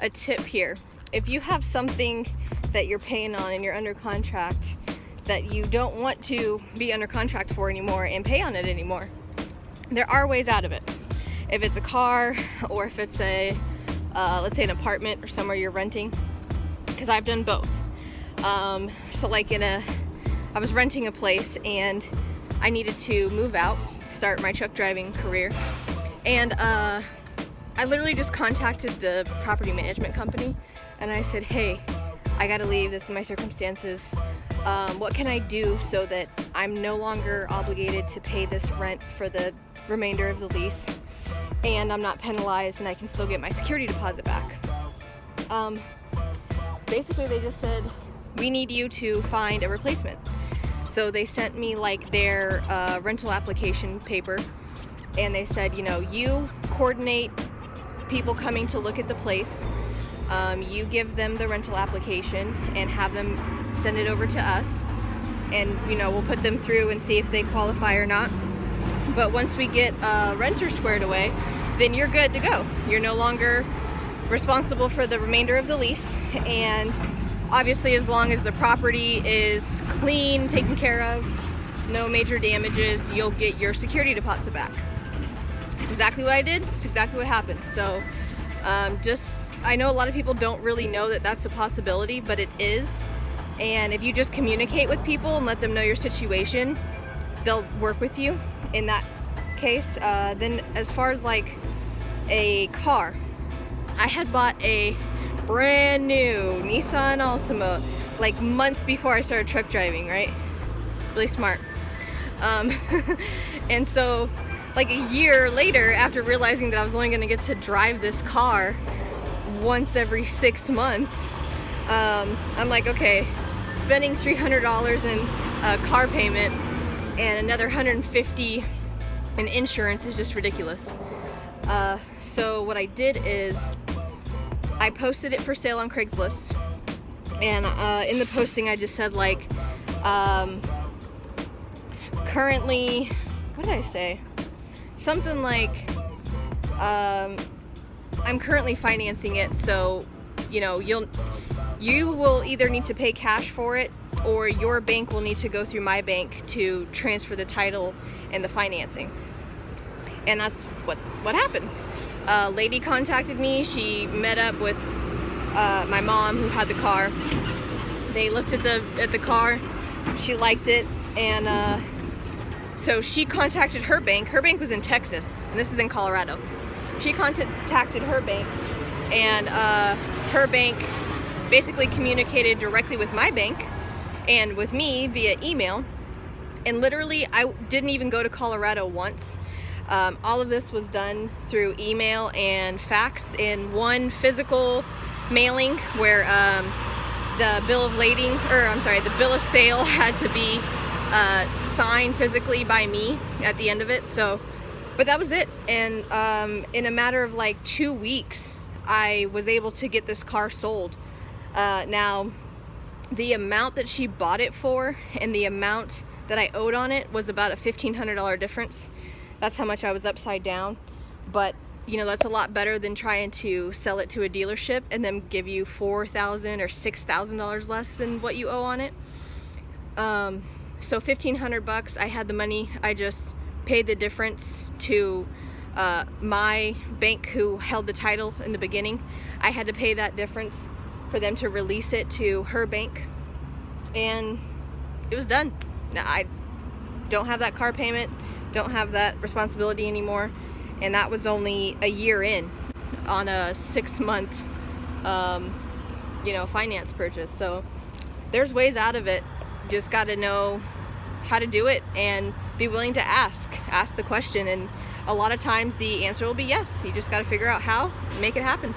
a tip here. If you have something that you're paying on and you're under contract that you don't want to be under contract for anymore and pay on it anymore, there are ways out of it. If it's a car or if it's a, let's say an apartment or somewhere you're renting, because I've done both. So like I was renting a place and I needed to move out, start my truck driving career. And I literally just contacted the property management company and I said, hey, I gotta leave, this is my circumstances. What can I do so that I'm no longer obligated to pay this rent for the remainder of the lease and I'm not penalized and I can still get my security deposit back? Basically they just said, we need you to find a replacement. So they sent me like their rental application paper and they said, you coordinate people coming to look at the place. You give them the rental application and have them send it over to us, and we'll put them through and see if they qualify or not. But once we get renter squared away, then you're good to go. You're no longer responsible for the remainder of the lease, and obviously as long as the property is clean, taken care of, no major damages, you'll get your security deposit back. It's exactly what I did. It's exactly what happened. So I know a lot of people don't really know that that's a possibility, but it is. And if you just communicate with people and let them know your situation, they'll work with you in that case. Then as far as like a car, I had bought a brand new Nissan Altima like months before I started truck driving, right? Really smart. And so like a year later, after realizing that I was only going to get to drive this car once every 6 months, I'm like, okay, spending $300 in a car payment and another $150 in insurance is just ridiculous. So what I did is I posted it for sale on Craigslist, and in the posting I just said like, currently, what did I say? Something like, I'm currently financing it, so you will either need to pay cash for it or your bank will need to go through my bank to transfer the title and the financing. And that's what happened. A lady contacted me. She met up with my mom who had the car. They looked at the car. She liked it, and so she contacted her bank. Her bank was in Texas, and this is in Colorado. She contacted her bank, and her bank basically communicated directly with my bank and with me via email. And literally, I didn't even go to Colorado once. All of this was done through email and fax in one physical mailing where the bill of lading, the bill of sale had to be signed physically by me at the end of it. So, but that was it. And in a matter of like 2 weeks, I was able to get this car sold. Now, the amount that she bought it for and the amount that I owed on it was about a $1,500 difference. That's how much I was upside down. But that's a lot better than trying to sell it to a dealership and then give you $4,000 or $6,000 less than what you owe on it. So $1,500, I had the money. I just paid the difference to my bank who held the title in the beginning. I had to pay that difference for them to release it to her bank, and it was done. Now I don't have that car payment, don't have that responsibility anymore, and that was only a year in on a 6-month finance purchase. So there's ways out of it. You just got to know how to do it and be willing to ask the question, and a lot of times the answer will be yes. You just got to figure out how, make it happen.